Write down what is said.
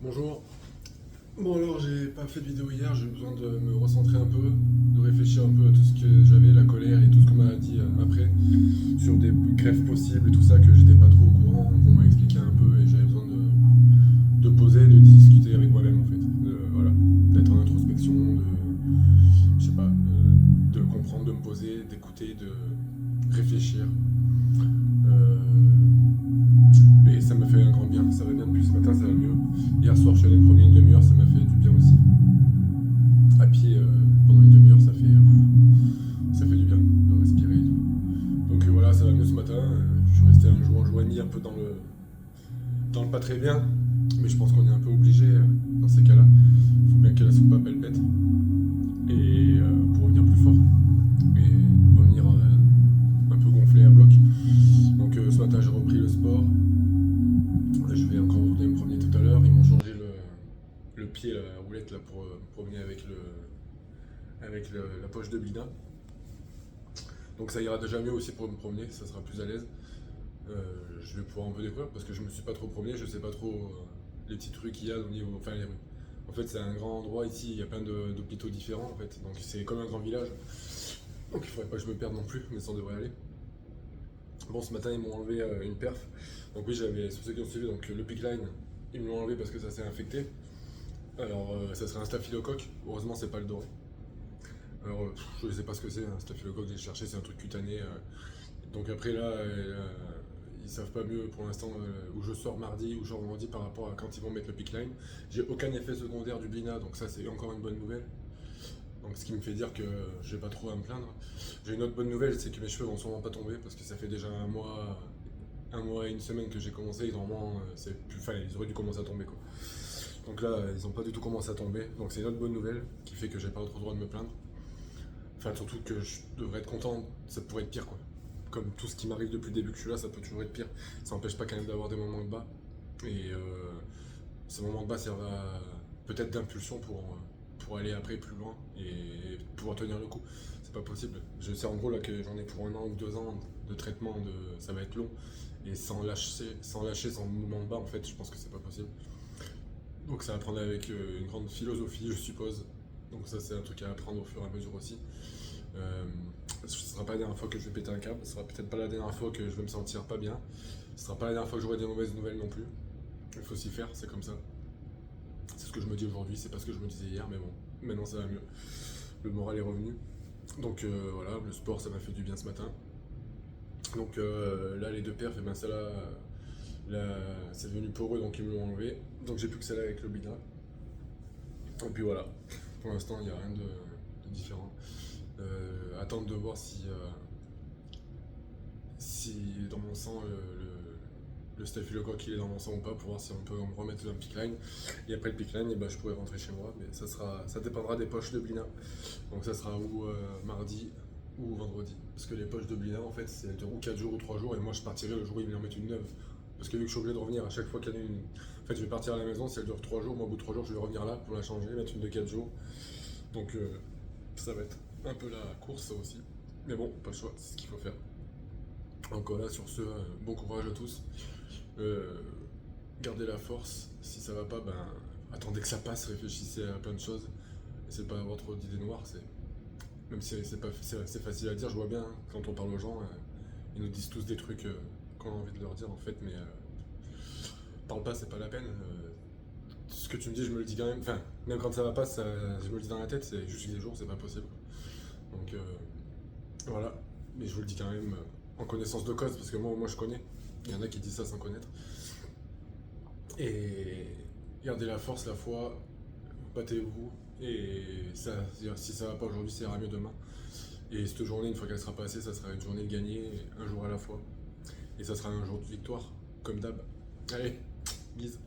Bonjour. Bon alors j'ai pas fait de vidéo hier, j'ai eu besoin de me recentrer un peu, de réfléchir un peu à tout ce que j'avais, la colère et tout ce qu'on m'a dit après, sur des greffes possibles et tout ça que j'étais pas trop au courant, qu'on m'a expliqué un peu et j'avais besoin de poser, de discuter avec moi-même en fait. Voilà, d'être en introspection, je sais pas, de comprendre, de me poser, d'écouter, de réfléchir. Et ça m'a fait un grand bien, ça va bien depuis ce matin, ça va mieux. Hier soir je suis allé me promener une demi-heure, ça m'a fait du bien aussi. À pied pendant une demi-heure, ça fait du bien de respirer et tout. Donc voilà, ça va mieux ce matin. Je suis resté un jour et demi un peu dans le pas très bien. Mais je pense qu'on est un peu obligé dans ces cas-là. Il faut bien que la soupape elle pète. Et pour revenir plus fort. Et revenir un peu gonflé à bloc. Donc ce matin j'ai repris le sport. Je vais encore retourner me promener tout à l'heure. Ils m'ont changé le pied, la roulette là, pour me promener avec la poche de Blina. Donc ça ira déjà mieux aussi pour me promener, ça sera plus à l'aise. Je vais pouvoir un peu découvrir parce que je me suis pas trop promené, je sais pas trop les petites rues qu'il y a au niveau. Enfin les rues. En fait c'est un grand endroit ici, il y a plein d'hôpitaux différents en fait. Donc c'est comme un grand village. Donc il faudrait pas que je me perde non plus, mais ça devrait aller. Bon ce matin ils m'ont enlevé une perf. Donc oui j'avais sur ceux qui ont suivi donc le pick line, ils me l'ont enlevé parce que ça s'est infecté. Alors ça serait un staphylocoque, heureusement c'est pas le doré. Alors, je sais pas ce que c'est, un staphylocoque, j'ai cherché, c'est un truc cutané. Donc après là, ils savent pas mieux pour l'instant où je sors mardi ou je sors vendredi par rapport à quand ils vont mettre le pick line. J'ai aucun effet secondaire du Blina, donc ça c'est encore une bonne nouvelle. Donc ce qui me fait dire que j'ai pas trop à me plaindre. J'ai une autre bonne nouvelle, c'est que mes cheveux vont sûrement pas tomber parce que ça fait déjà un mois et une semaine que j'ai commencé. Normalement, enfin, ils auraient dû commencer à tomber quoi. Donc là, ils ont pas du tout commencé à tomber. Donc c'est une autre bonne nouvelle qui fait que j'ai pas trop le droit de me plaindre. Enfin, surtout que je devrais être content, ça pourrait être pire quoi. Comme tout ce qui m'arrive depuis le début que je suis là, ça peut toujours être pire. Ça n'empêche pas quand même d'avoir des moments de bas. Et ces moments de bas servent peut-être d'impulsion pour aller après plus loin et pouvoir tenir le coup. C'est pas possible. Je sais en gros là que j'en ai pour un an ou 2 ans de traitement, ça va être long. Et sans mouvement de bas, en fait, je pense que c'est pas possible. Donc ça va prendre avec une grande philosophie, je suppose. Donc ça, c'est un truc à apprendre au fur et à mesure aussi. Euh, Ce sera pas la dernière fois que je vais péter un câble, ce sera peut-être pas la dernière fois que je vais me sentir pas bien, ce sera pas la dernière fois que j'aurai des mauvaises nouvelles non plus. Il faut s'y faire, c'est comme ça. C'est ce que je me dis aujourd'hui, c'est pas ce que je me disais hier, mais bon, maintenant ça va mieux. Le moral est revenu. Donc voilà, le sport ça m'a fait du bien ce matin. Donc là, les deux perfs, et ben celle-là, c'est devenu poreux donc ils me l'ont enlevé. Donc j'ai plus que celle-là avec le bidon. Et puis voilà, pour l'instant il n'y a rien de différent. Attendre de voir si dans mon sang le staphylocoque il est dans mon sang ou pas pour voir si on peut me remettre un pick line. Et après le pick line, et ben, je pourrais rentrer chez moi, mais ça dépendra des poches de Blina. Donc ça sera ou mardi ou vendredi. Parce que les poches de Blina en fait c'est ou 4 jours ou 3 jours et moi je partirai le jour où ils me mettent une neuve. Parce que vu que je suis obligé de revenir à chaque fois qu'il y en a une. En fait je vais partir à la maison, si elle dure 3 jours, moi au bout de 3 jours je vais revenir là pour la changer, mettre une de 4 jours. Donc ça va être un peu la course ça aussi. Mais bon, pas le choix, c'est ce qu'il faut faire. Donc voilà, sur ce, bon courage à tous. Euh, Gardez la force. Si ça va pas, ben attendez que ça passe, réfléchissez à plein de choses. Essayez de pas avoir trop d'idées noires. Même si c'est facile à dire, je vois bien hein, quand on parle aux gens, ils nous disent tous des trucs qu'on a envie de leur dire en fait, mais parle pas, c'est pas la peine. Ce que tu me dis, je me le dis quand même. Enfin, même quand ça va pas, je me le dis dans la tête, c'est juste des jours, c'est pas possible. Donc voilà, mais je vous le dis quand même en connaissance de cause, parce que moi je connais. Il y en a qui disent ça sans connaître. Et gardez la force, la foi, battez-vous. Et ça, si ça va pas aujourd'hui, ça ira mieux demain. Et cette journée, une fois qu'elle sera passée, ça sera une journée de gagner, un jour à la fois. Et ça sera un jour de victoire, comme d'hab. Allez, bise.